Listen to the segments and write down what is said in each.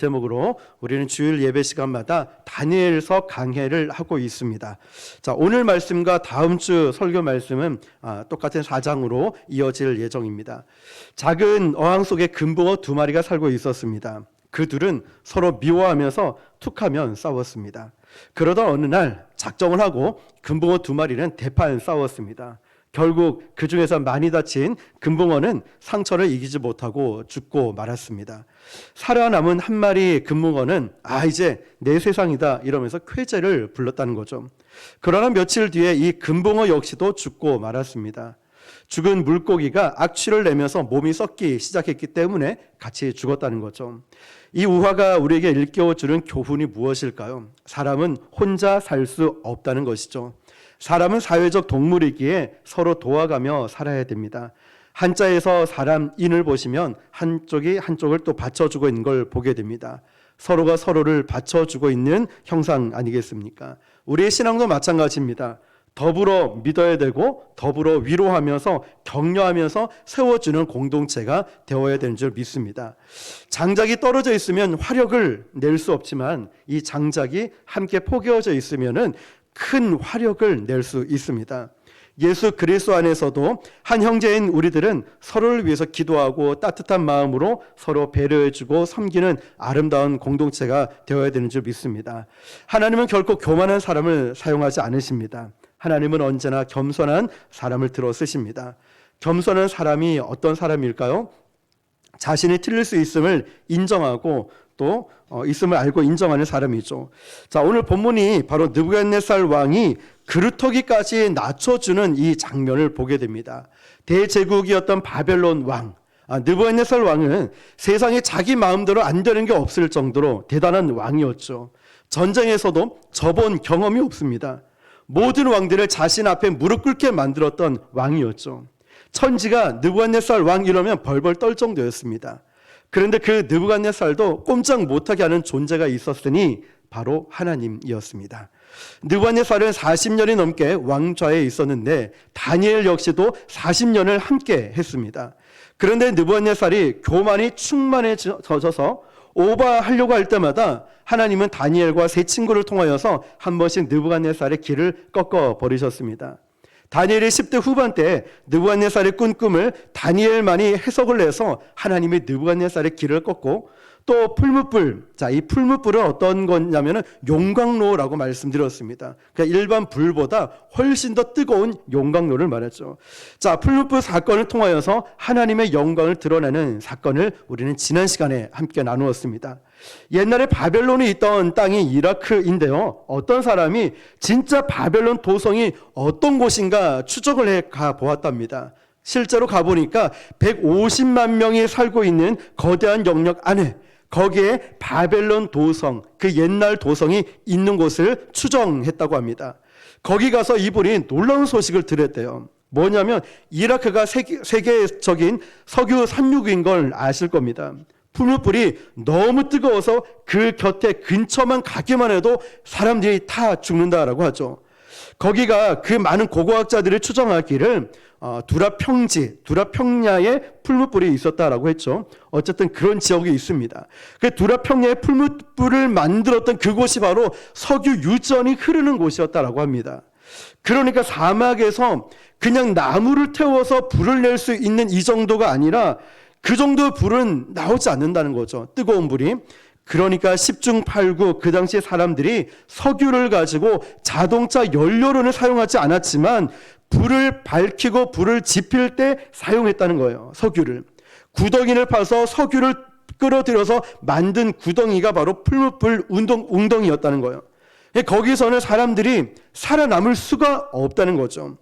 제목으로 우리는 주일 예배 시간마다 다니엘서 강해를 하고 있습니다. 자, 오늘 말씀과 다음 주 설교 말씀은 똑같은 4장으로 이어질 예정입니다. 작은 어항 속에 금붕어 2마리가 살고 있었습니다. 그 둘은 서로 미워하면서 툭하면 싸웠습니다. 그러다 어느 날 작정을 하고 금붕어 2마리는 대판 싸웠습니다. 결국 그 중에서 많이 다친 금붕어는 상처를 이기지 못하고 죽고 말았습니다. 살아남은 한 마리 금붕어는 이제 내 세상이다 이러면서 쾌재를 불렀다는 거죠. 그러나 며칠 뒤에 이 금붕어 역시도 죽고 말았습니다. 죽은 물고기가 악취를 내면서 몸이 썩기 시작했기 때문에 같이 죽었다는 거죠. 이 우화가 우리에게 일깨워주는 교훈이 무엇일까요? 사람은 혼자 살 수 없다는 것이죠. 사람은 사회적 동물이기에 서로 도와가며 살아야 됩니다. 한자에서 사람인을 보시면 한쪽이 한쪽을 또 받쳐주고 있는 걸 보게 됩니다. 서로가 서로를 받쳐주고 있는 형상 아니겠습니까? 우리의 신앙도 마찬가지입니다. 더불어 믿어야 되고 더불어 위로하면서 격려하면서 세워주는 공동체가 되어야 되는 줄 믿습니다. 장작이 떨어져 있으면 화력을 낼 수 없지만 이 장작이 함께 포개어져 있으면은 큰 화력을 낼 수 있습니다. 예수 그리스도 안에서도 한 형제인 우리들은 서로를 위해서 기도하고 따뜻한 마음으로 서로 배려해주고 섬기는 아름다운 공동체가 되어야 되는 줄 믿습니다. 하나님은 결코 교만한 사람을 사용하지 않으십니다. 하나님은 언제나 겸손한 사람을 들어 쓰십니다. 겸손한 사람이 어떤 사람일까요? 자신이 틀릴 수 있음을 인정하고 또 있음을 알고 인정하는 사람이죠. 자, 오늘 본문이 바로 느부갓네살 왕이 그루터기까지 낮춰주는 이 장면을 보게 됩니다. 대제국이었던 바벨론 왕 느부갓네살 왕은 세상에 자기 마음대로 안 되는 게 없을 정도로 대단한 왕이었죠. 전쟁에서도 져본 경험이 없습니다. 모든 왕들을 자신 앞에 무릎 꿇게 만들었던 왕이었죠. 천지가 느부갓네살 왕 이러면 벌벌 떨 정도였습니다. 그런데 그 느부갓네살도 꼼짝 못하게 하는 존재가 있었으니 바로 하나님이었습니다. 느부갓네살은 40년이 넘게 왕좌에 있었는데 다니엘 역시도 40년을 함께 했습니다. 그런데 느부갓네살이 교만이 충만해져서 오버하려고 할 때마다 하나님은 다니엘과 세 친구를 통하여서 한 번씩 느부갓네살의 길을 꺾어버리셨습니다. 다니엘이 10대 후반 때 느부갓네살의 꾼 꿈을 다니엘만이 해석을 해서 하나님이 느부갓네살의 길을 꺾고 또 풀무불, 이 풀무불은 어떤 거냐면은 용광로라고 말씀드렸습니다. 그러니까 일반 불보다 훨씬 더 뜨거운 용광로를 말했죠. 자, 풀무불 사건을 통하여서 하나님의 영광을 드러내는 사건을 우리는 지난 시간에 함께 나누었습니다. 옛날에 바벨론이 있던 땅이 이라크인데요. 어떤 사람이 진짜 바벨론 도성이 어떤 곳인가 추적을 해 가보았답니다. 실제로 가보니까 150만 명이 살고 있는 거대한 영역 안에 거기에 바벨론 도성, 그 옛날 도성이 있는 곳을 추정했다고 합니다. 거기 가서 이분이 놀라운 소식을 들었대요. 뭐냐면 이라크가 세계적인 석유 산유국인 걸 아실 겁니다. 풀무불이 너무 뜨거워서 그 곁에 근처만 가기만 해도 사람들이 다 죽는다라고 하죠. 거기가 그 많은 고고학자들이 추정하기를 두라평야에 풀무불이 있었다라고 했죠. 어쨌든 그런 지역이 있습니다. 그 두라평야에 풀무불을 만들었던 그곳이 바로 석유 유전이 흐르는 곳이었다라고 합니다. 그러니까 사막에서 그냥 나무를 태워서 불을 낼 수 있는 이 정도가 아니라 그 정도의 불은 나오지 않는다는 거죠. 뜨거운 불이. 그러니까 10중 8구 그 당시 사람들이 석유를 가지고 자동차 연료로는 사용하지 않았지만 불을 밝히고 불을 지필 때 사용했다는 거예요. 석유를. 구덩이를 파서 석유를 끌어들여서 만든 구덩이가 바로 풀무불 웅덩이였다는 거예요. 거기서는 사람들이 살아남을 수가 없다는 거죠.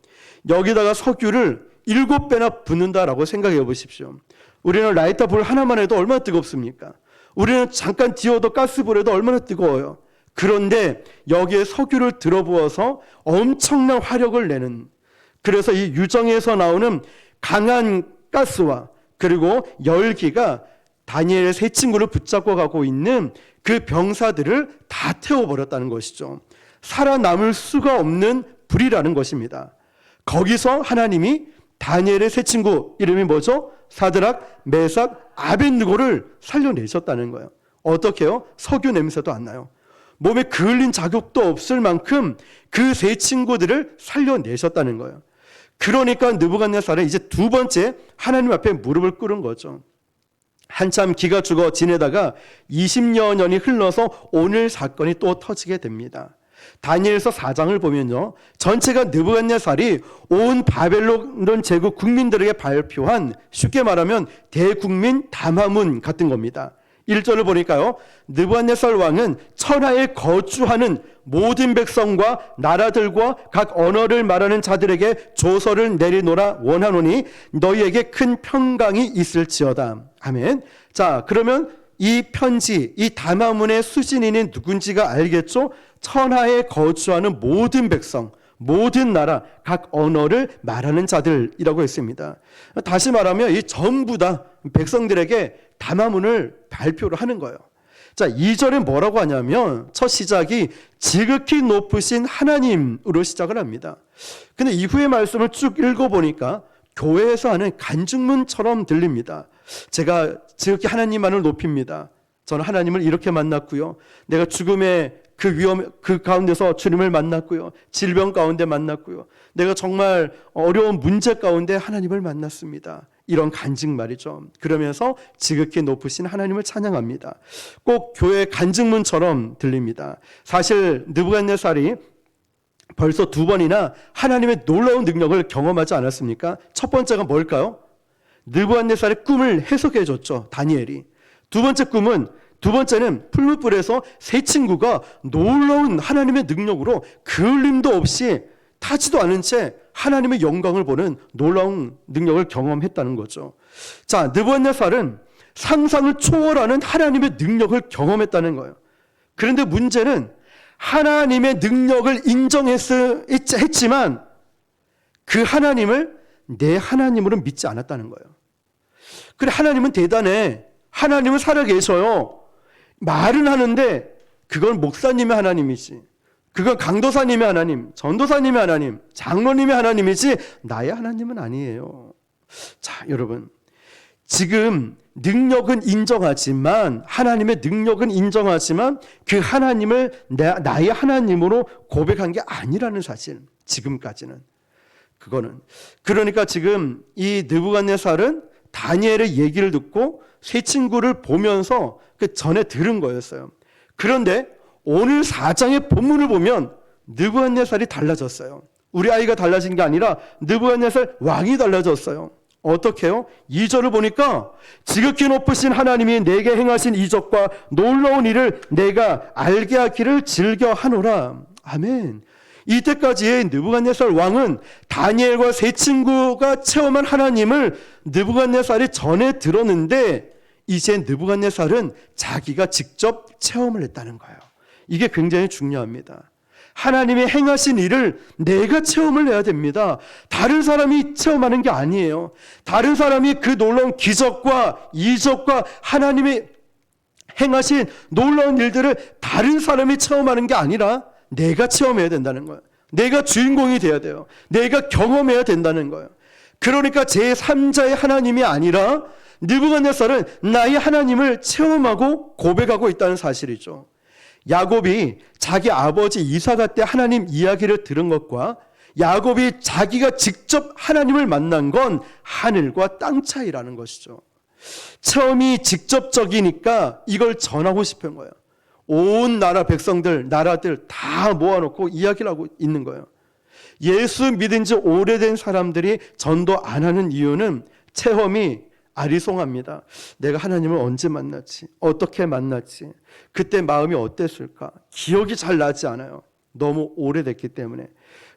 여기다가 석유를 7배나 붓는다라고 생각해 보십시오. 우리는 라이터 불 하나만 해도 얼마나 뜨겁습니까? 우리는 잠깐 뒤어도 가스불에도 얼마나 뜨거워요. 그런데 여기에 석유를 들어부어서 엄청난 화력을 내는, 그래서 이 유정에서 나오는 강한 가스와 그리고 열기가 다니엘의 세 친구를 붙잡고 가고 있는 그 병사들을 다 태워버렸다는 것이죠. 살아남을 수가 없는 불이라는 것입니다. 거기서 하나님이 다니엘의 세 친구 이름이 뭐죠? 사드락, 메삭, 아벳느고를 살려내셨다는 거예요. 어떻게 해요? 석유 냄새도 안 나요. 몸에 그을린 자국도 없을 만큼 그 세 친구들을 살려내셨다는 거예요. 그러니까 느부갓네살은 이제 두 번째 하나님 앞에 무릎을 꿇은 거죠. 한참 기가 죽어 지내다가 20여 년이 흘러서 오늘 사건이 또 터지게 됩니다. 다니엘서 4장을 보면요, 전체가 느부갓네살이 온 바벨론 제국 국민들에게 발표한, 쉽게 말하면 대국민 담화문 같은 겁니다. 1절을 보니까요, 느부갓네살 왕은 천하에 거주하는 모든 백성과 나라들과 각 언어를 말하는 자들에게 조서를 내리노라 원하노니 너희에게 큰 평강이 있을지어다. 아멘. 자, 그러면 이 편지, 이 담화문의 수신인이 누군지가 알겠죠? 천하에 거주하는 모든 백성, 모든 나라, 각 언어를 말하는 자들이라고 했습니다. 다시 말하면 이 전부 다 백성들에게 담화문을 발표를 하는 거예요. 자, 2절에 뭐라고 하냐면 첫 시작이 지극히 높으신 하나님으로 시작을 합니다. 근데 이후의 말씀을 쭉 읽어보니까 교회에서 하는 간증문처럼 들립니다. 제가 지극히 하나님만을 높입니다. 저는 하나님을 이렇게 만났고요. 내가 죽음의 그 가운데서 주님을 만났고요. 질병 가운데 만났고요. 내가 정말 어려운 문제 가운데 하나님을 만났습니다. 이런 간증 말이죠. 그러면서 지극히 높으신 하나님을 찬양합니다. 꼭 교회 간증문처럼 들립니다. 사실 느부갓네살이 벌써 두 번이나 하나님의 놀라운 능력을 경험하지 않았습니까? 첫 번째가 뭘까요? 느부갓네살의 꿈을 해석해 줬죠, 다니엘이. 두 번째는 풀무불에서 세 친구가 놀라운 하나님의 능력으로 그을림도 없이 타지도 않은 채 하나님의 영광을 보는 놀라운 능력을 경험했다는 거죠. 자, 느부갓네살은 상상을 초월하는 하나님의 능력을 경험했다는 거예요. 그런데 문제는 하나님의 능력을 인정했지만 그 하나님을 내 하나님으로 믿지 않았다는 거예요. 그래, 하나님은 대단해. 하나님은 살아계셔요. 말은 하는데 그건 목사님의 하나님이지, 그건 강도사님의 하나님, 전도사님의 하나님, 장로님의 하나님이지 나의 하나님은 아니에요. 자, 여러분, 지금 능력은 인정하지만, 하나님의 능력은 인정하지만 그 하나님을 나의 하나님으로 고백한 게 아니라는 사실, 지금까지는. 그러니까 지금 이 느부갓네살은 다니엘의 얘기를 듣고 세 친구를 보면서 그 전에 들은 거였어요. 그런데 오늘 4장의 본문을 보면 느부갓네살이 달라졌어요. 우리 아이가 달라진 게 아니라 느부갓네살 왕이 달라졌어요. 어떻게 해요? 2절을 보니까 지극히 높으신 하나님이 내게 행하신 이적과 놀라운 일을 내가 알게 하기를 즐겨하노라. 아멘. 이때까지의 느부갓네살 왕은 다니엘과 세 친구가 체험한 하나님을 느부갓네살이 전에 들었는데, 이제 느부갓네살은 자기가 직접 체험을 했다는 거예요. 이게 굉장히 중요합니다. 하나님이 행하신 일을 내가 체험을 해야 됩니다. 다른 사람이 체험하는 게 아니에요. 다른 사람이 그 놀라운 기적과 이적과 하나님이 행하신 놀라운 일들을 다른 사람이 체험하는 게 아니라 내가 체험해야 된다는 거예요. 내가 주인공이 돼야 돼요. 내가 경험해야 된다는 거예요. 그러니까 제3자의 하나님이 아니라 느부갓네살은 나의 하나님을 체험하고 고백하고 있다는 사실이죠. 야곱이 자기 아버지 이삭 때 하나님 이야기를 들은 것과 야곱이 자기가 직접 하나님을 만난 건 하늘과 땅 차이라는 것이죠. 체험이 직접적이니까 이걸 전하고 싶은 거예요. 온 나라 백성들, 나라들 다 모아놓고 이야기를 하고 있는 거예요. 예수 믿은 지 오래된 사람들이 전도 안 하는 이유는 체험이 아리송합니다. 내가 하나님을 언제 만났지? 어떻게 만났지? 그때 마음이 어땠을까? 기억이 잘 나지 않아요. 너무 오래됐기 때문에.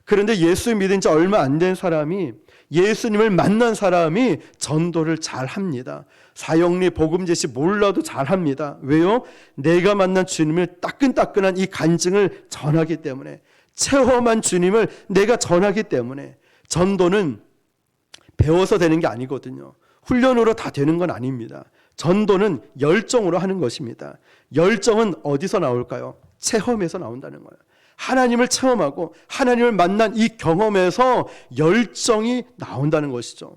그런데 예수 믿은 지 얼마 안 된 사람이, 예수님을 만난 사람이 전도를 잘 합니다. 사형리 복음 제시 몰라도 잘 합니다. 왜요? 내가 만난 주님을 따끈따끈한 이 간증을 전하기 때문에, 체험한 주님을 내가 전하기 때문에. 전도는 배워서 되는 게 아니거든요. 훈련으로 다 되는 건 아닙니다. 전도는 열정으로 하는 것입니다. 열정은 어디서 나올까요? 체험에서 나온다는 거예요. 하나님을 체험하고 하나님을 만난 이 경험에서 열정이 나온다는 것이죠.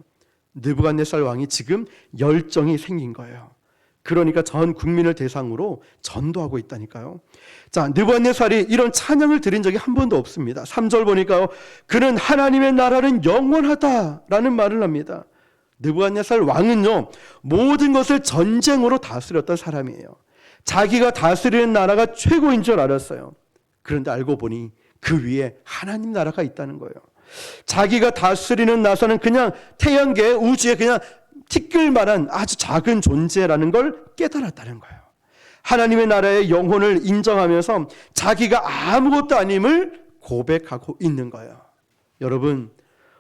느부갓네살 왕이 지금 열정이 생긴 거예요. 그러니까 전 국민을 대상으로 전도하고 있다니까요. 자, 느부갓네살이 이런 찬양을 드린 적이 한 번도 없습니다. 3절 보니까요, 그는 하나님의 나라는 영원하다라는 말을 합니다. 느부갓네살 왕은요, 모든 것을 전쟁으로 다스렸던 사람이에요. 자기가 다스리는 나라가 최고인 줄 알았어요. 그런데 알고 보니 그 위에 하나님 나라가 있다는 거예요. 자기가 다스리는 나라는 그냥 태양계 우주에 그냥 티끌만한 아주 작은 존재라는 걸 깨달았다는 거예요. 하나님의 나라의 영혼을 인정하면서 자기가 아무것도 아님을 고백하고 있는 거예요. 여러분,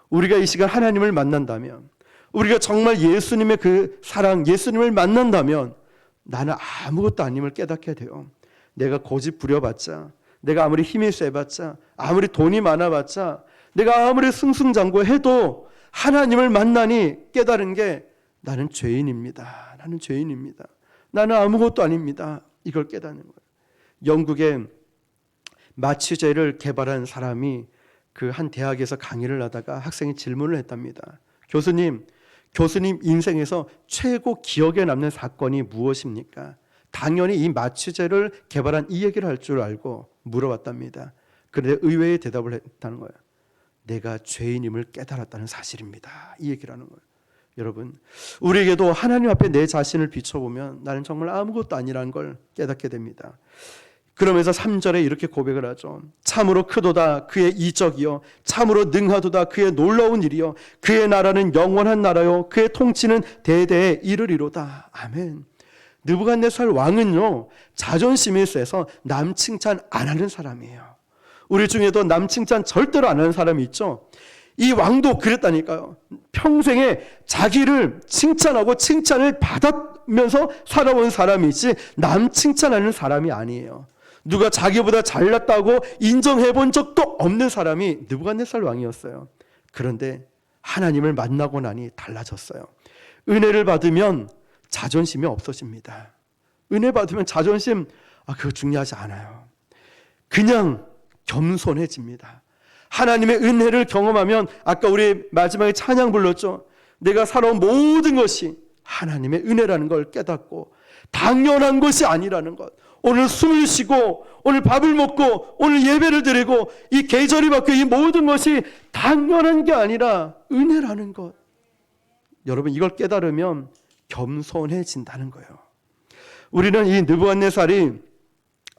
우리가 이 시간 하나님을 만난다면, 우리가 정말 예수님의 그 사랑, 예수님을 만난다면 나는 아무것도 아님을 깨닫게 돼요. 내가 고집 부려봤자, 내가 아무리 힘이 세봤자, 아무리 돈이 많아봤자, 내가 아무리 승승장구해도 하나님을 만나니 깨달은 게 나는 죄인입니다. 나는 죄인입니다. 나는 아무것도 아닙니다. 이걸 깨닫는 거예요. 영국에 마취제를 개발한 사람이 그 한 대학에서 강의를 하다가 학생이 질문을 했답니다. 교수님 인생에서 최고 기억에 남는 사건이 무엇입니까? 당연히 이 마취제를 개발한 이 얘기를 할 줄 알고 물어봤답니다. 그런데 의외의 대답을 했다는 거예요. 내가 죄인임을 깨달았다는 사실입니다. 이 얘기를 하는 거예요. 여러분, 우리에게도 하나님 앞에 내 자신을 비춰보면 나는 정말 아무것도 아니라는 걸 깨닫게 됩니다. 그러면서 3절에 이렇게 고백을 하죠. 참으로 크도다 그의 이적이요, 참으로 능하도다 그의 놀라운 일이요, 그의 나라는 영원한 나라요, 그의 통치는 대대에 이르리로다. 아멘. 느부갓네살 왕은요, 자존심이 세서 남 칭찬 안 하는 사람이에요. 우리 중에도 남 칭찬 절대로 안 하는 사람이 있죠. 이 왕도 그랬다니까요. 평생에 자기를 칭찬하고 칭찬을 받으면서 살아온 사람이지 남 칭찬하는 사람이 아니에요. 누가 자기보다 잘났다고 인정해 본 적도 없는 사람이 느부갓네살 왕이었어요. 그런데 하나님을 만나고 나니 달라졌어요. 은혜를 받으면 자존심이 없어집니다. 은혜 받으면 자존심, 그거 중요하지 않아요. 그냥 겸손해집니다. 하나님의 은혜를 경험하면, 아까 우리 마지막에 찬양 불렀죠. 내가 살아온 모든 것이 하나님의 은혜라는 걸 깨닫고 당연한 것이 아니라는 것, 오늘 숨을 쉬고 오늘 밥을 먹고 오늘 예배를 드리고 이 계절이 바뀌어 이 모든 것이 당연한 게 아니라 은혜라는 것, 여러분 이걸 깨달으면 겸손해진다는 거예요. 우리는 이 느부갓네살이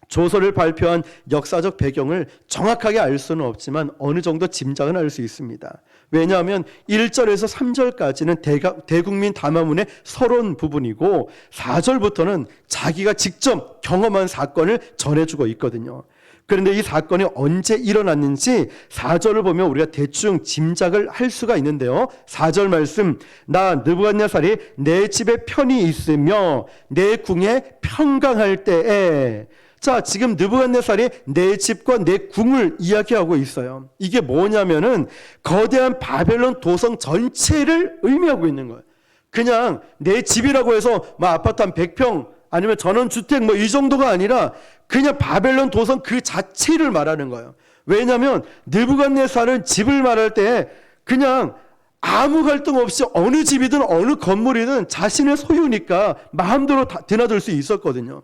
조서를 발표한 역사적 배경을 정확하게 알 수는 없지만 어느 정도 짐작은 할 수 있습니다. 왜냐하면 1절에서 3절까지는 대국민 담화문의 서론 부분이고 4절부터는 자기가 직접 경험한 사건을 전해주고 있거든요. 그런데 이 사건이 언제 일어났는지 4절을 보면 우리가 대충 짐작을 할 수가 있는데요. 4절 말씀, 나 느부갓네살이 내 집에 편히 있으며 내 궁에 평강할 때에. 자, 지금 느부갓네살이 내 집과 내 궁을 이야기하고 있어요. 이게 뭐냐면은 거대한 바벨론 도성 전체를 의미하고 있는 거예요. 그냥 내 집이라고 해서 뭐 아파트 한 100평 아니면 전원주택 뭐 이 정도가 아니라 그냥 바벨론 도성 그 자체를 말하는 거예요. 왜냐하면 느부갓네살은 집을 말할 때 그냥 아무 갈등 없이 어느 집이든 어느 건물이든 자신의 소유니까 마음대로 드나들 수 있었거든요.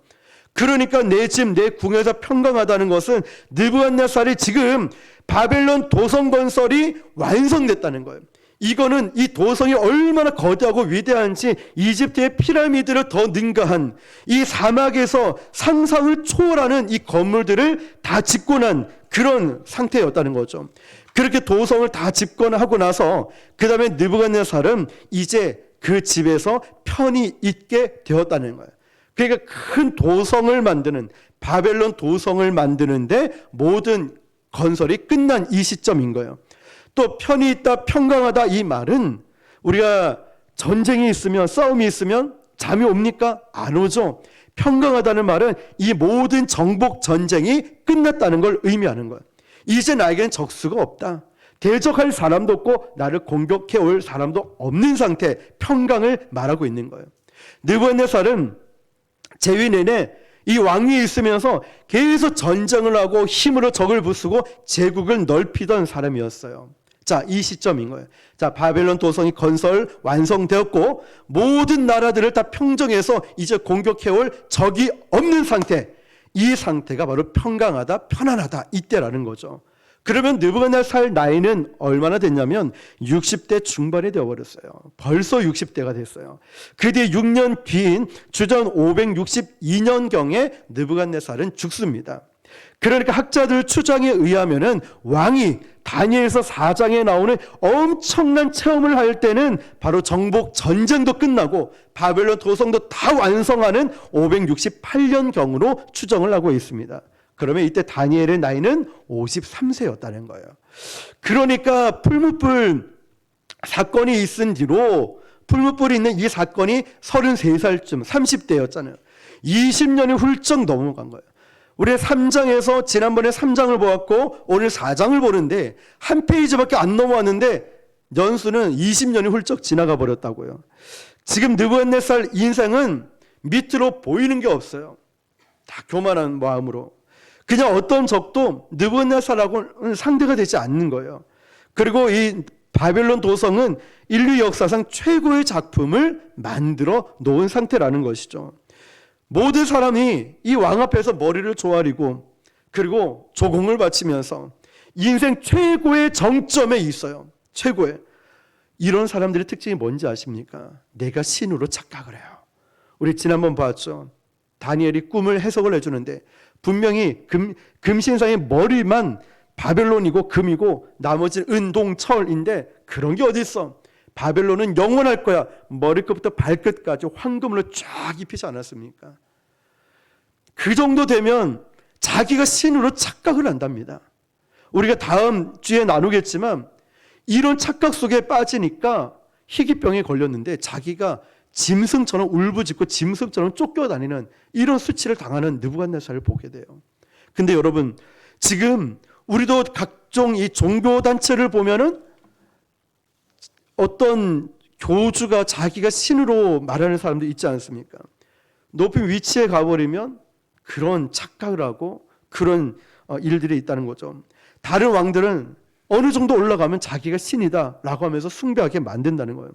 그러니까 내 집, 내 궁에서 평강하다는 것은 느부갓네살이 지금 바벨론 도성 건설이 완성됐다는 거예요. 이거는 이 도성이 얼마나 거대하고 위대한지 이집트의 피라미드를 더 능가한 이 사막에서 상상을 초월하는 이 건물들을 다 짓고 난 그런 상태였다는 거죠. 그렇게 도성을 다 집권하고 나서 그 다음에 느부갓네살은 이제 그 집에서 편히 있게 되었다는 거예요. 그러니까 큰 도성을 만드는, 바벨론 도성을 만드는데 모든 건설이 끝난 이 시점인 거예요. 또 편히 있다, 평강하다 이 말은 우리가 전쟁이 있으면, 싸움이 있으면 잠이 옵니까? 안 오죠. 평강하다는 말은 이 모든 정복 전쟁이 끝났다는 걸 의미하는 거예요. 이제 나에게는 적수가 없다. 대적할 사람도 없고 나를 공격해 올 사람도 없는 상태, 평강을 말하고 있는 거예요. 느부갓네살은 재위 내내 이 왕위에 있으면서 계속 전쟁을 하고 힘으로 적을 부수고 제국을 넓히던 사람이었어요. 자, 이 시점인 거예요. 자, 바벨론 도성이 건설 완성되었고 모든 나라들을 다 평정해서 이제 공격해올 적이 없는 상태. 이 상태가 바로 평강하다, 편안하다 이때라는 거죠. 그러면 느부갓네살 나이는 얼마나 됐냐면 60대 중반이 되어버렸어요. 벌써 60대가 됐어요. 그 뒤에 6년 뒤인 주전 562년경에 느부갓네살은 죽습니다. 그러니까 학자들 추정에 의하면은 왕이 다니엘서 4장에 나오는 엄청난 체험을 할 때는 바로 정복 전쟁도 끝나고 바벨론 도성도 다 완성하는 568년경으로 추정을 하고 있습니다. 그러면 이때 다니엘의 나이는 53세였다는 거예요. 그러니까 풀무불 사건이 있은 뒤로 풀무불이 있는 이 사건이 33살쯤 30대였잖아요. 20년이 훌쩍 넘어간 거예요. 우리 3장에서 지난번에 3장을 보았고 오늘 4장을 보는데 한 페이지밖에 안 넘어왔는데 연수는 20년이 훌쩍 지나가 버렸다고요. 지금 느부갓네살 인생은 밑으로 보이는 게 없어요. 다 교만한 마음으로. 그냥 어떤 적도 느부갓네살하고는 상대가 되지 않는 거예요. 그리고 이 바벨론 도성은 인류 역사상 최고의 작품을 만들어 놓은 상태라는 것이죠. 모든 사람이 이 왕 앞에서 머리를 조아리고 그리고 조공을 바치면서 인생 최고의 정점에 있어요. 최고의. 이런 사람들의 특징이 뭔지 아십니까? 내가 신으로 착각을 해요. 우리 지난번 봤죠. 다니엘이 꿈을 해석을 해주는데 분명히 금신상의 머리만 바벨론이고 금이고 나머지는 은, 동, 철인데 그런 게 어디 있어? 바벨론은 영원할 거야. 머리끝부터 발끝까지 황금으로 쫙 입히지 않았습니까? 그 정도 되면 자기가 신으로 착각을 한답니다. 우리가 다음 주에 나누겠지만 이런 착각 속에 빠지니까 희귀병에 걸렸는데 자기가 짐승처럼 울부짖고 짐승처럼 쫓겨다니는 이런 수치를 당하는 느부갓네살을 보게 돼요. 근데 여러분 지금 우리도 각종 이 종교단체를 보면은 어떤 교주가 자기가 신으로 말하는 사람도 있지 않습니까? 높은 위치에 가버리면 그런 착각을 하고 그런 일들이 있다는 거죠. 다른 왕들은 어느 정도 올라가면 자기가 신이다 라고 하면서 숭배하게 만든다는 거예요.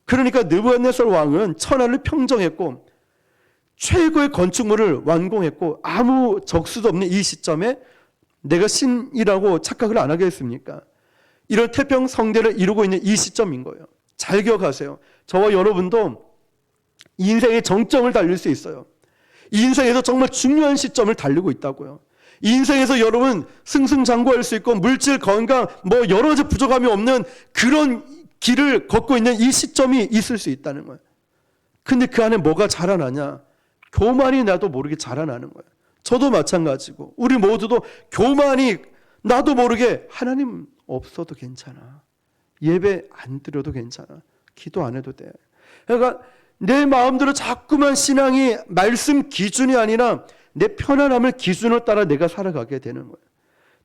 그러니까 느부갓네살 왕은 천하를 평정했고 최고의 건축물을 완공했고 아무 적수도 없는 이 시점에 내가 신이라고 착각을 안 하겠습니까? 이런 태평성대를 이루고 있는 이 시점인 거예요. 잘 기억하세요. 저와 여러분도 인생의 정점을 달릴 수 있어요. 인생에서 정말 중요한 시점을 달리고 있다고요. 인생에서 여러분 승승장구할 수 있고 물질, 건강, 뭐 여러 가지 부족함이 없는 그런 길을 걷고 있는 이 시점이 있을 수 있다는 거예요. 근데 그 안에 뭐가 자라나냐? 교만이 나도 모르게 자라나는 거예요. 저도 마찬가지고 우리 모두도 교만이 나도 모르게 하나님 없어도 괜찮아. 예배 안 드려도 괜찮아. 기도 안 해도 돼. 그러니까 내 마음대로 자꾸만 신앙이 말씀 기준이 아니라 내 편안함을 기준으로 따라 내가 살아가게 되는 거예요.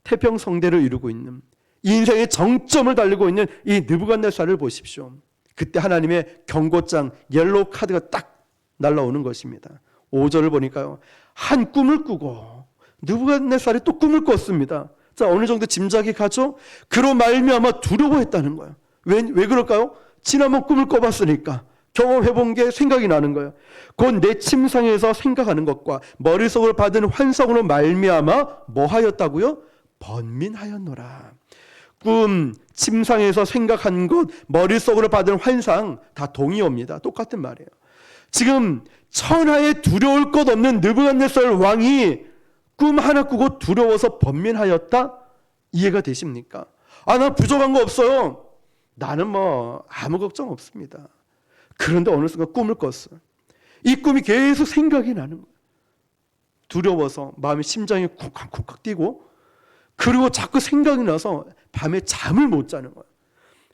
태평성대를 이루고 있는 인생의 정점을 달리고 있는 이 느부갓네살을 보십시오. 그때 하나님의 경고장 옐로우 카드가 딱 날라오는 것입니다. 5절을 보니까요. 한 꿈을 꾸고 느부갓네살이 또 꿈을 꿨습니다. 자, 어느 정도 짐작이 가죠? 그로 말미암아 두려워했다는 거예요. 왜 그럴까요? 지난번 꿈을 꿔봤으니까 경험해본 게 생각이 나는 거예요. 곧 내 침상에서 생각하는 것과 머릿속으로 받은 환상으로 말미암아 뭐 하였다고요? 번민하였노라. 꿈, 침상에서 생각한 것, 머릿속으로 받은 환상 다 동의어입니다. 똑같은 말이에요. 지금 천하에 두려울 것 없는 느부갓네살 왕이 꿈 하나 꾸고 두려워서 번민하였다? 이해가 되십니까? 아, 나 부족한 거 없어요. 나는 뭐 아무 걱정 없습니다. 그런데 어느 순간 꿈을 꿨어요. 이 꿈이 계속 생각이 나는 거예요. 두려워서 마음이 심장이 쿵쾅쿵쾅 뛰고 그리고 자꾸 생각이 나서 밤에 잠을 못 자는 거예요.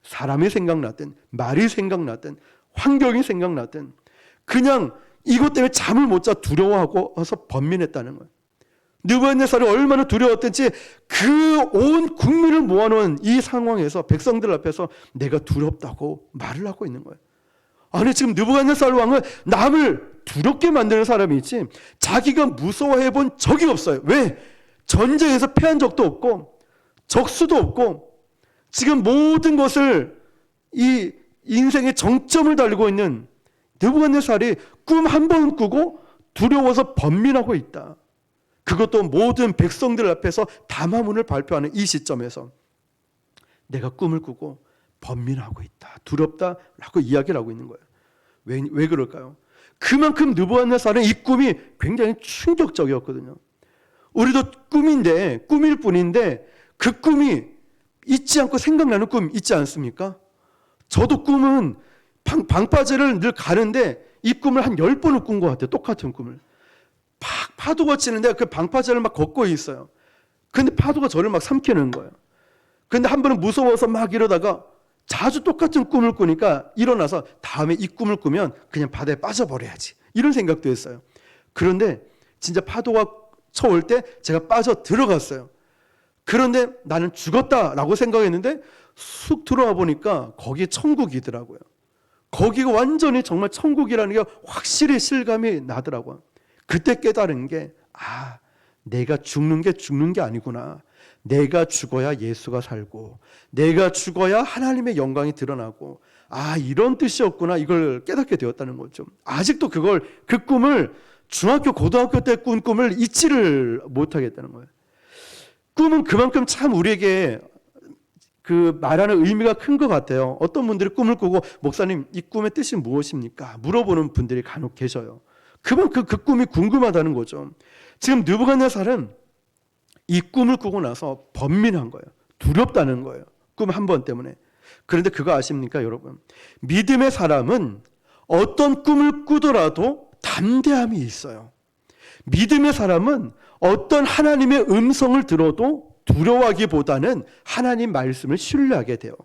사람이 생각나든 말이 생각나든 환경이 생각나든 그냥 이것 때문에 잠을 못 자 두려워하고서 번민했다는 거예요. 느부갓네살이 얼마나 두려웠던지 그 온 국민을 모아놓은 이 상황에서 백성들 앞에서 내가 두렵다고 말을 하고 있는 거예요. 아니 지금 느부갓네살 왕은 남을 두렵게 만드는 사람이지 자기가 무서워해본 적이 없어요. 왜? 전쟁에서 패한 적도 없고 적수도 없고 지금 모든 것을 이 인생의 정점을 달리고 있는 느부갓네살이 꿈 한 번 꾸고 두려워서 번민하고 있다. 그것도 모든 백성들 앞에서 담화문을 발표하는 이 시점에서 내가 꿈을 꾸고 번민하고 있다, 두렵다라고 이야기를 하고 있는 거예요. 왜 그럴까요? 그만큼 느부갓네살은 이 꿈이 굉장히 충격적이었거든요. 우리도 꿈일 뿐인데 그 꿈이 잊지 않고 생각나는 꿈 있지 않습니까? 저도 꿈은 방파제를 늘 가는데 이 꿈을 한 10번을 꾼 것 같아요. 똑같은 꿈을. 막 파도가 치는데 그 방파제를 막 걷고 있어요. 근데 파도가 저를 막 삼키는 거예요. 근데 한 번은 무서워서 막 이러다가 자주 똑같은 꿈을 꾸니까 일어나서 다음에 이 꿈을 꾸면 그냥 바다에 빠져버려야지, 이런 생각도 했어요. 그런데 진짜 파도가 쳐올 때 제가 빠져 들어갔어요. 그런데 나는 죽었다라고 생각했는데 쑥 들어와 보니까 거기에 천국이더라고요. 거기가 완전히 정말 천국이라는 게 확실히 실감이 나더라고요. 그때 깨달은 게 내가 죽는 게 아니구나. 내가 죽어야 예수가 살고 내가 죽어야 하나님의 영광이 드러나고 이런 뜻이었구나, 이걸 깨닫게 되었다는 거죠. 아직도 그 꿈을 중학교 고등학교 때 꾼 꿈을 잊지를 못하겠다는 거예요. 꿈은 그만큼 참 우리에게 그 말하는 의미가 큰 것 같아요. 어떤 분들이 꿈을 꾸고 목사님 이 꿈의 뜻이 무엇입니까? 물어보는 분들이 간혹 계셔요. 그만큼 그 꿈이 궁금하다는 거죠. 지금 느부갓네살은 이 꿈을 꾸고 나서 번민한 거예요. 두렵다는 거예요. 꿈 한 번 때문에. 그런데 그거 아십니까, 여러분? 믿음의 사람은 어떤 꿈을 꾸더라도 담대함이 있어요. 믿음의 사람은 어떤 하나님의 음성을 들어도 두려워하기보다는 하나님 말씀을 신뢰하게 돼요.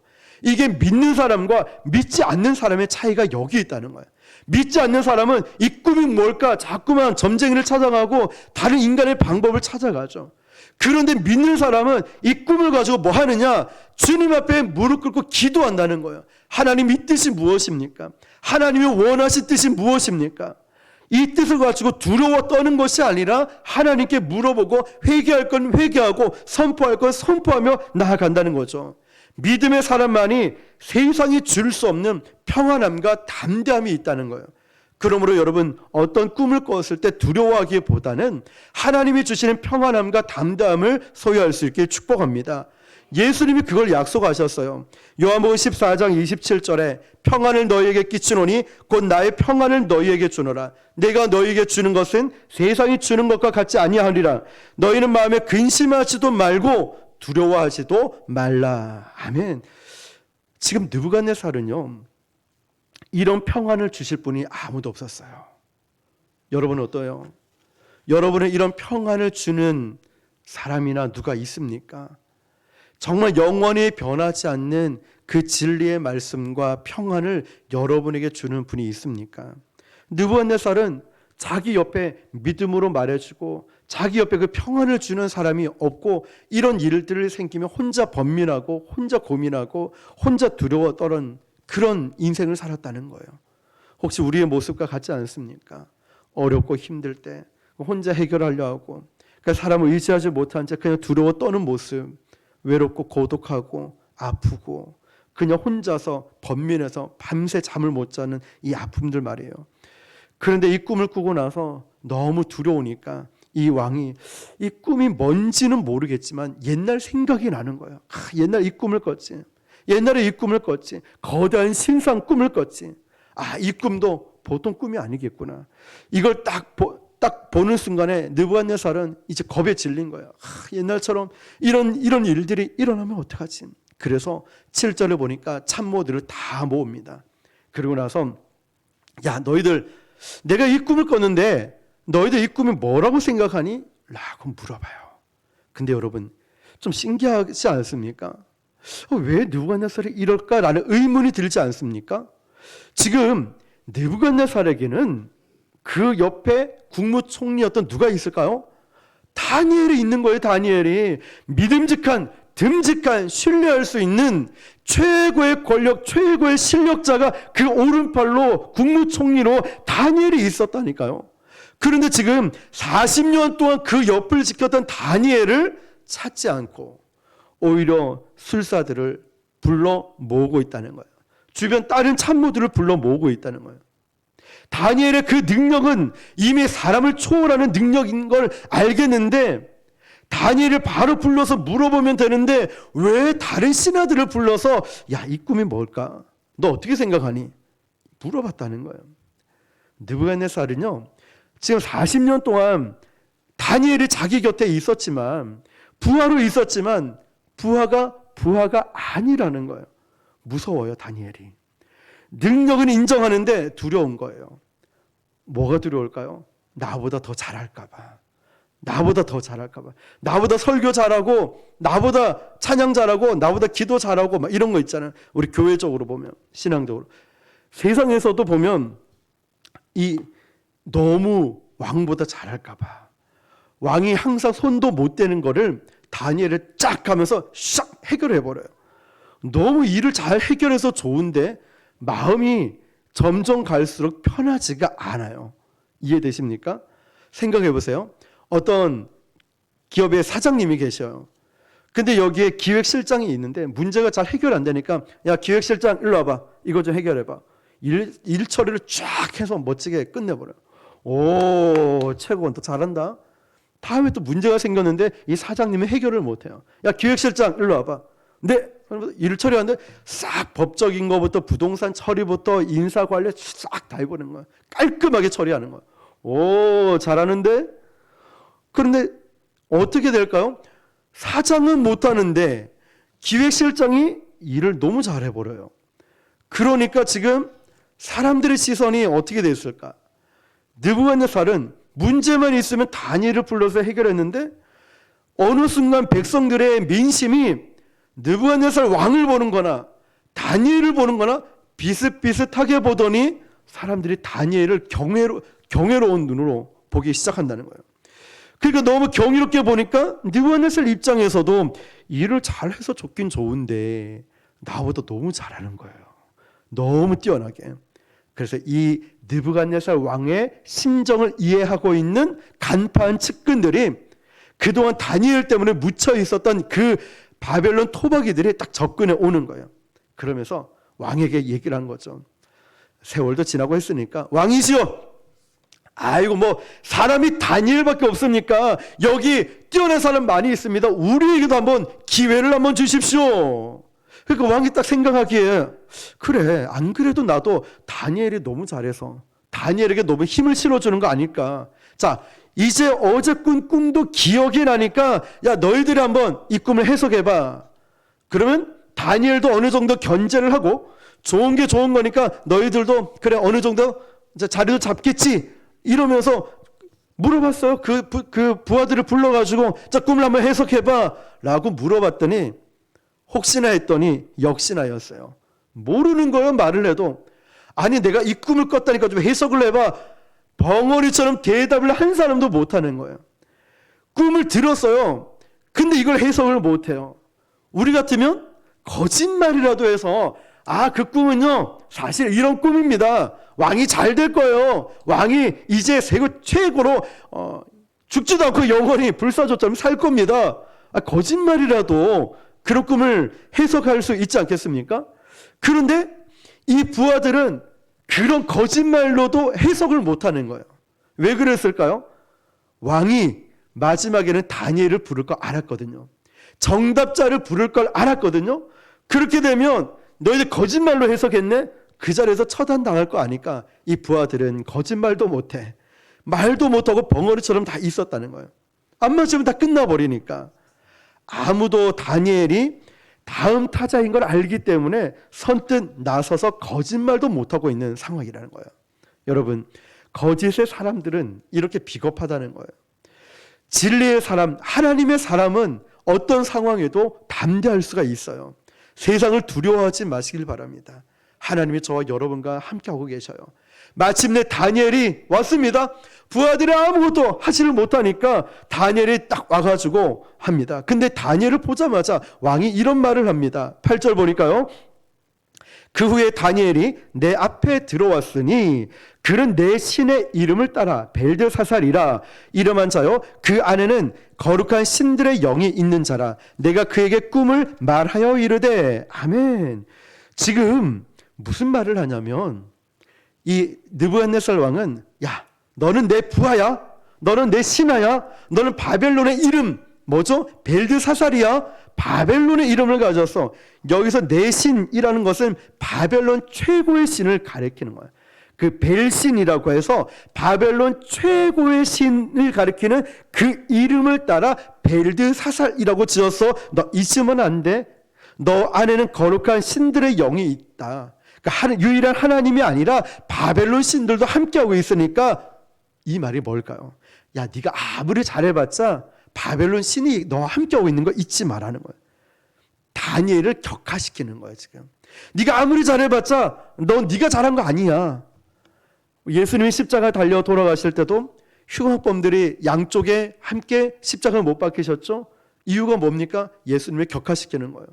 이게 믿는 사람과 믿지 않는 사람의 차이가 여기 있다는 거예요. 믿지 않는 사람은 이 꿈이 뭘까 자꾸만 점쟁이를 찾아가고 다른 인간의 방법을 찾아가죠. 그런데 믿는 사람은 이 꿈을 가지고 뭐 하느냐? 주님 앞에 무릎 꿇고 기도한다는 거예요. 하나님 이 뜻이 무엇입니까? 하나님이 원하신 뜻이 무엇입니까? 이 뜻을 가지고 두려워 떠는 것이 아니라 하나님께 물어보고 회개할 건 회개하고 선포할 건 선포하며 나아간다는 거죠. 믿음의 사람만이 세상이 줄 수 없는 평안함과 담대함이 있다는 거예요. 그러므로 여러분, 어떤 꿈을 꿨을 때 두려워하기보다는 하나님이 주시는 평안함과 담대함을 소유할 수 있길 축복합니다. 예수님이 그걸 약속하셨어요. 요한복음 14장 27절에 평안을 너희에게 끼치노니 곧 나의 평안을 너희에게 주노라. 내가 너희에게 주는 것은 세상이 주는 것과 같지 아니하리라. 너희는 마음에 근심하지도 말고 두려워하지도 말라. 아멘. 지금 느부갓네살은요, 이런 평안을 주실 분이 아무도 없었어요. 여러분은 어떠요? 여러분은 이런 평안을 주는 사람이나 누가 있습니까? 정말 영원히 변하지 않는 그 진리의 말씀과 평안을 여러분에게 주는 분이 있습니까? 느부갓네살은 자기 옆에 믿음으로 말해주고 자기 옆에 그 평안을 주는 사람이 없고 이런 일들을 생기면 혼자 번민하고 혼자 고민하고 혼자 두려워 떨은 그런 인생을 살았다는 거예요. 혹시 우리의 모습과 같지 않습니까? 어렵고 힘들 때 혼자 해결하려 하고 그러니까 사람을 의지하지 못한 채 그냥 두려워 떠는 모습, 외롭고 고독하고 아프고 그냥 혼자서 번민해서 밤새 잠을 못 자는 이 아픔들 말이에요. 그런데 이 꿈을 꾸고 나서 너무 두려우니까 이 왕이 이 꿈이 뭔지는 모르겠지만 옛날 생각이 나는 거예요. 옛날 이 꿈을 꿨지. 옛날에 이 꿈을 꿨지. 거대한 신상 꿈을 꿨지. 이 꿈도 보통 꿈이 아니겠구나. 이걸 딱 보는 순간에 느부갓네살은 이제 겁에 질린 거예요. 옛날처럼 이런 일들이 일어나면 어떡하지? 그래서 7절을 보니까 참모들을 다 모읍니다. 그리고 나서 너희들 내가 이 꿈을 꿨는데 너희들 이 꿈이 뭐라고 생각하니? 라고 물어봐요. 근데 여러분 좀 신기하지 않습니까? 왜 느부갓네살이 이럴까라는 의문이 들지 않습니까? 지금 느부갓네살에게는 그 옆에 국무총리였던 누가 있을까요? 다니엘이 있는 거예요. 다니엘이 믿음직한 듬직한 신뢰할 수 있는 최고의 권력, 최고의 실력자가 그 오른팔로 국무총리로 다니엘이 있었다니까요. 그런데 지금 40년 동안 그 옆을 지켰던 다니엘을 찾지 않고 오히려 술사들을 불러 모으고 있다는 거예요. 주변 다른 참모들을 불러 모으고 있다는 거예요. 다니엘의 그 능력은 이미 사람을 초월하는 능력인 걸 알겠는데 다니엘을 바로 불러서 물어보면 되는데 왜 다른 신하들을 불러서 야, 이 꿈이 뭘까? 너 어떻게 생각하니? 물어봤다는 거예요. 느부갓네살은요, 지금 40년 동안 다니엘이 자기 곁에 있었지만 부하로 있었지만 부하가 아니라는 거예요. 무서워요, 다니엘이. 능력은 인정하는데 두려운 거예요. 뭐가 두려울까요? 나보다 더 잘할까 봐. 나보다 더 잘할까 봐. 나보다 설교 잘하고, 나보다 찬양 잘하고, 나보다 기도 잘하고 막 이런 거 있잖아요. 우리 교회적으로 보면, 신앙적으로. 세상에서도 보면 이 너무 왕보다 잘할까 봐. 왕이 항상 손도 못 대는 거를 다니엘을 쫙 하면서 샥 해결해 버려요. 너무 일을 잘 해결해서 좋은데 마음이 점점 갈수록 편하지가 않아요. 이해되십니까? 생각해 보세요. 어떤 기업의 사장님이 계셔요. 근데 여기에 기획실장이 있는데 문제가 잘 해결 안 되니까 야, 기획실장 일로 와봐. 이거 좀 해결해봐. 일 처리를 쫙 해서 멋지게 끝내버려요. 오, 최고원 또 잘한다. 다음에 또 문제가 생겼는데 이 사장님은 해결을 못해요. 야, 기획실장 일로 와봐. 네. 일 처리하는데 싹 법적인 것부터 부동산 처리부터 인사 관리 싹 다 해보는 거야. 깔끔하게 처리하는 거야. 오, 잘하는데? 그런데 어떻게 될까요? 사장은 못하는데 기획실장이 일을 너무 잘해버려요. 그러니까 지금 사람들의 시선이 어떻게 됐을까? 느부갓네살은 문제만 있으면 다니엘을 불러서 해결했는데 어느 순간 백성들의 민심이 느부갓네살 왕을 보는 거나 다니엘을 보는 거나 비슷비슷하게 보더니 사람들이 다니엘을 경외로운 눈으로 보기 시작한다는 거예요. 그러니까 너무 경이롭게 보니까 느부갓네살 입장에서도 일을 잘해서 좋긴 좋은데 나보다 너무 잘하는 거예요. 너무 뛰어나게. 그래서 이 느부갓네살 왕의 심정을 이해하고 있는 간파한 측근들이 그동안 다니엘 때문에 묻혀 있었던 그 바벨론 토박이들이 딱 접근해 오는 거예요. 그러면서 왕에게 얘기를 한 거죠. 세월도 지나고 했으니까 왕이시여, 아이고 뭐 사람이 다니엘밖에 없습니까? 여기 뛰어난 사람 많이 있습니다. 우리에게도 한번 기회를 한번 주십시오. 그러니까 왕이 딱 생각하기에 그래, 안 그래도 나도 다니엘이 너무 잘해서 다니엘에게 너무 힘을 실어주는 거 아닐까. 자, 이제 어제 꾼 꿈도 기억이 나니까 야, 너희들이 한번 이 꿈을 해석해봐. 그러면 다니엘도 어느 정도 견제를 하고 좋은 게 좋은 거니까 너희들도 그래 어느 정도 이제 자리도 잡겠지 이러면서 물어봤어요. 그 부하들을 불러가지고 자, 꿈을 한번 해석해봐 라고 물어봤더니 혹시나 했더니 역시나였어요. 모르는 거예요. 말을 해도. 아니 내가 이 꿈을 꿨다니까 좀 해석을 해봐. 벙어리처럼 대답을 한 사람도 못하는 거예요. 꿈을 들었어요. 근데 이걸 해석을 못해요. 우리 같으면 거짓말이라도 해서 그 꿈은요 사실 이런 꿈입니다. 왕이 잘 될 거예요. 왕이 이제 최고로 죽지도 않고 영원히 불사조처럼 살 겁니다. 거짓말이라도 그런 꿈을 해석할 수 있지 않겠습니까? 그런데 이 부하들은 그런 거짓말로도 해석을 못하는 거예요. 왜 그랬을까요? 왕이 마지막에는 다니엘을 부를 걸 알았거든요. 정답자를 부를 걸 알았거든요. 그렇게 되면 너희들 거짓말로 해석했네? 그 자리에서 처단당할 거 아니까 이 부하들은 거짓말도 못해. 말도 못하고 벙어리처럼 다 있었다는 거예요. 안 맞으면 다 끝나버리니까. 아무도 다니엘이 다음 타자인 걸 알기 때문에 선뜻 나서서 거짓말도 못하고 있는 상황이라는 거예요. 여러분, 거짓의 사람들은 이렇게 비겁하다는 거예요. 진리의 사람, 하나님의 사람은 어떤 상황에도 담대할 수가 있어요. 세상을 두려워하지 마시길 바랍니다. 하나님이 저와 여러분과 함께하고 계셔요. 마침내 다니엘이 왔습니다. 부하들이 아무것도 하지를 못하니까 다니엘이 딱 와가지고 합니다. 근데 다니엘을 보자마자 왕이 이런 말을 합니다. 8절 보니까요. 그 후에 다니엘이 내 앞에 들어왔으니 그는 내 신의 이름을 따라 벨드사살이라 이름한 자요 그 안에는 거룩한 신들의 영이 있는 자라. 내가 그에게 꿈을 말하여 이르되 아멘. 지금 무슨 말을 하냐면 이 느부갓네살 왕은 야 너는 내 부하야, 너는 내 신하야, 너는 바벨론의 이름 뭐죠? 벨드사살이야. 바벨론의 이름을 가졌어. 여기서 내 신이라는 것은 바벨론 최고의 신을 가리키는 거야. 그 벨신이라고 해서 바벨론 최고의 신을 가리키는 그 이름을 따라 벨드사살이라고 지어서 너 잊으면 안 돼. 너 안에는 거룩한 신들의 영이 있다. 그러니까 유일한 하나님이 아니라 바벨론 신들도 함께하고 있으니까 이 말이 뭘까요? 야 네가 아무리 잘해봤자 바벨론 신이 너와 함께하고 있는 거 잊지 말라는 거예요. 다니엘을 격화시키는 거예요. 지금 네가 아무리 잘해봤자 네가 잘한 거 아니야. 예수님이 십자가에 달려 돌아가실 때도 흉악범들이 양쪽에 함께 십자가를 못 박히셨죠. 이유가 뭡니까? 예수님을 격화시키는 거예요.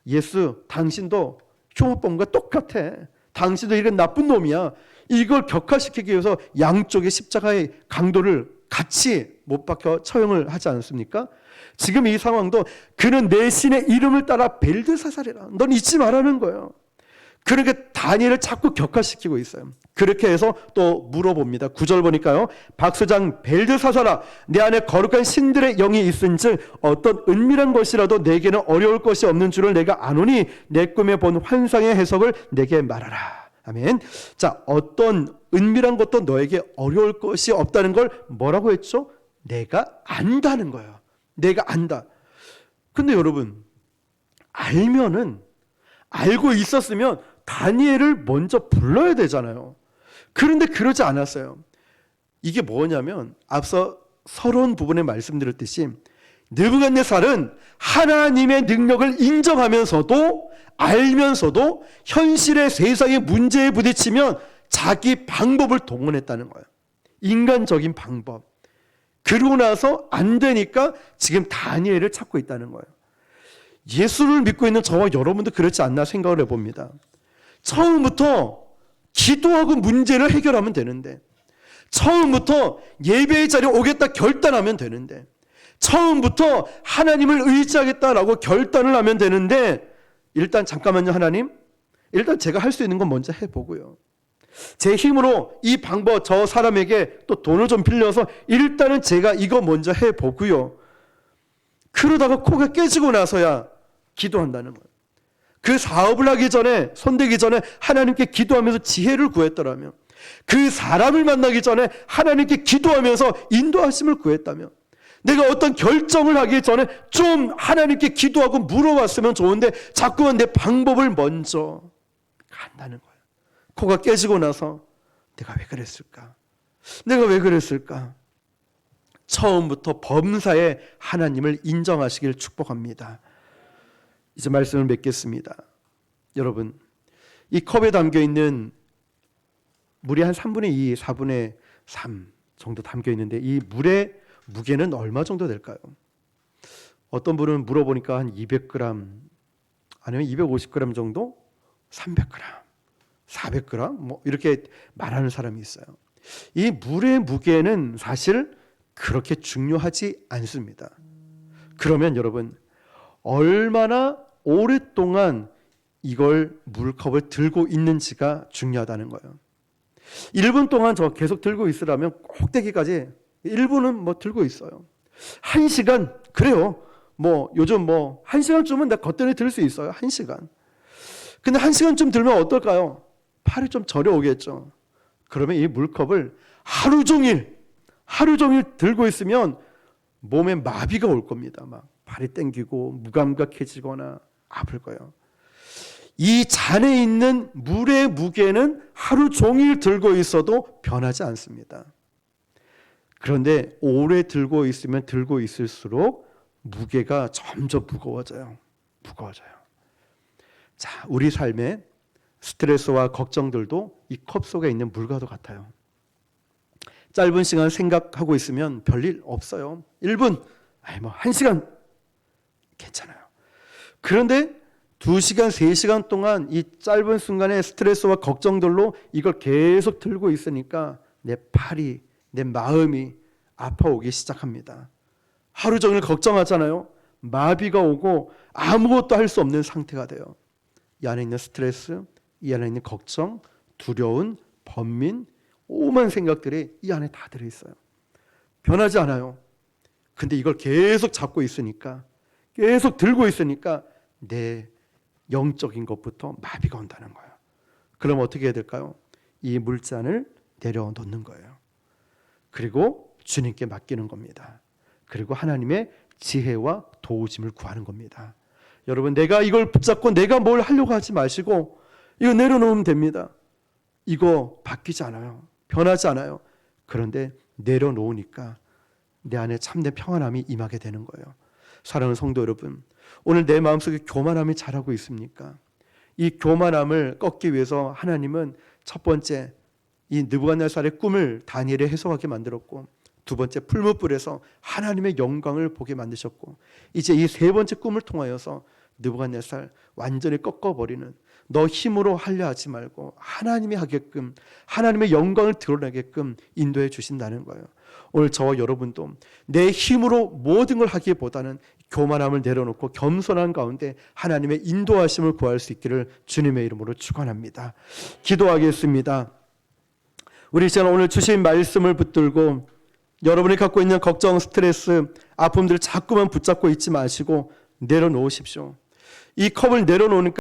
예수 당신도 흉악범과 똑같아. 당신도 이런 나쁜 놈이야. 이걸 격화시키기 위해서 양쪽의 십자가의 강도를 같이 못 박혀 처형을 하지 않습니까? 지금 이 상황도 그는 내 신의 이름을 따라 벨드사살이라. 넌 잊지 말라는 거예요. 그러니까 다니엘을 자꾸 격화시키고 있어요. 그렇게 해서 또 물어봅니다. 9절 보니까요. 박수장 벨드사살아 내 안에 거룩한 신들의 영이 있은즉 어떤 은밀한 것이라도 내게는 어려울 것이 없는 줄을 내가 아노니 내 꿈에 본 환상의 해석을 내게 말하라. 아멘. 자, 어떤 은밀한 것도 너에게 어려울 것이 없다는 걸 뭐라고 했죠? 내가 안다는 거예요. 내가 안다. 근데 여러분 알면은 알고 있었으면 다니엘을 먼저 불러야 되잖아요. 그런데 그러지 않았어요. 이게 뭐냐면 앞서 서론 부분에 말씀드렸듯이 느부갓네살은 하나님의 능력을 인정하면서도 알면서도 현실의 세상의 문제에 부딪히면 자기 방법을 동원했다는 거예요. 인간적인 방법. 그러고 나서 안 되니까 지금 다니엘을 찾고 있다는 거예요. 예수를 믿고 있는 저와 여러분도 그렇지 않나 생각을 해봅니다. 처음부터 기도하고 문제를 해결하면 되는데, 처음부터 예배의 자리에 오겠다 결단하면 되는데, 처음부터 하나님을 의지하겠다라고 결단을 하면 되는데, 일단 잠깐만요 하나님, 일단 제가 할 수 있는 건 먼저 해보고요. 제 힘으로 이 방법 저 사람에게 또 돈을 좀 빌려서 일단은 제가 이거 먼저 해보고요. 그러다가 코가 깨지고 나서야 기도한다는 거예요. 그 사업을 하기 전에, 손대기 전에 하나님께 기도하면서 지혜를 구했더라면, 그 사람을 만나기 전에 하나님께 기도하면서 인도하심을 구했다면, 내가 어떤 결정을 하기 전에 좀 하나님께 기도하고 물어봤으면 좋은데 자꾸만 내 방법을 먼저 간다는 거예요. 코가 깨지고 나서 내가 왜 그랬을까? 내가 왜 그랬을까? 처음부터 범사에 하나님을 인정하시길 축복합니다. 이제 말씀을 맺겠습니다. 여러분, 이 컵에 담겨있는 물이 한 3분의 2, 4분의 3 정도 담겨있는데 이 물의 무게는 얼마 정도 될까요? 어떤 분은 물어보니까 한 200g 아니면 250g 정도? 300g, 400g 뭐 이렇게 말하는 사람이 있어요. 이 물의 무게는 사실 그렇게 중요하지 않습니다. 그러면 여러분 얼마나 오랫동안 이걸 물컵을 들고 있는지가 중요하다는 거예요. 1분 동안 저 계속 들고 있으라면 꼭대기까지 1분은 뭐 들고 있어요. 1시간 그래요. 뭐 요즘 뭐 1시간쯤은 내가 걷더니 들 수 있어요. 1시간. 근데 1시간쯤 들면 어떨까요? 팔이 좀 저려오겠죠. 그러면 이 물컵을 하루 종일 들고 있으면 몸에 마비가 올 겁니다. 막 발이 땡기고 무감각해지거나 아플 거예요. 이 잔에 있는 물의 무게는 하루 종일 들고 있어도 변하지 않습니다. 그런데 오래 들고 있으면 들고 있을수록 무게가 점점 무거워져요. 자, 우리 삶의 스트레스와 걱정들도 이 컵 속에 있는 물과도 같아요. 짧은 시간 생각하고 있으면 별일 없어요. 1분, 뭐 1시간 괜찮아요. 그런데 2시간, 3시간 동안 이 짧은 순간의 스트레스와 걱정들로 이걸 계속 들고 있으니까 내 팔이, 내 마음이 아파오기 시작합니다. 하루 종일 걱정하잖아요. 마비가 오고 아무것도 할 수 없는 상태가 돼요. 이 안에 있는 스트레스, 이 안에 있는 걱정, 두려움, 번민, 오만 생각들이 이 안에 다 들어있어요. 변하지 않아요. 근데 이걸 계속 잡고 있으니까, 계속 들고 있으니까 내 영적인 것부터 마비가 온다는 거예요. 그럼 어떻게 해야 될까요? 이 물잔을 내려놓는 거예요. 그리고 주님께 맡기는 겁니다. 그리고 하나님의 지혜와 도우심을 구하는 겁니다. 여러분, 내가 이걸 붙잡고 내가 뭘 하려고 하지 마시고 이거 내려놓으면 됩니다. 이거 바뀌지 않아요. 변하지 않아요. 그런데 내려놓으니까 내 안에 참된 평안함이 임하게 되는 거예요. 사랑하는 성도 여러분, 오늘 내 마음속에 교만함이 자라고 있습니까? 이 교만함을 꺾기 위해서 하나님은 첫 번째 이 느부갓네살의 꿈을 다니엘이 해석하게 만들었고, 두 번째 풀무불에서 하나님의 영광을 보게 만드셨고, 이제 이 세 번째 꿈을 통하여서 느부갓네살 완전히 꺾어버리는, 너 힘으로 하려 하지 말고 하나님이 하게끔, 하나님의 영광을 드러내게끔 인도해 주신다는 거예요. 오늘 저와 여러분도 내 힘으로 모든 걸 하기보다는 교만함을 내려놓고 겸손한 가운데 하나님의 인도하심을 구할 수 있기를 주님의 이름으로 축원합니다. 기도하겠습니다. 우리 시간 오늘 주신 말씀을 붙들고 여러분이 갖고 있는 걱정, 스트레스, 아픔들을 자꾸만 붙잡고 있지 마시고 내려놓으십시오. 이 컵을 내려놓으니까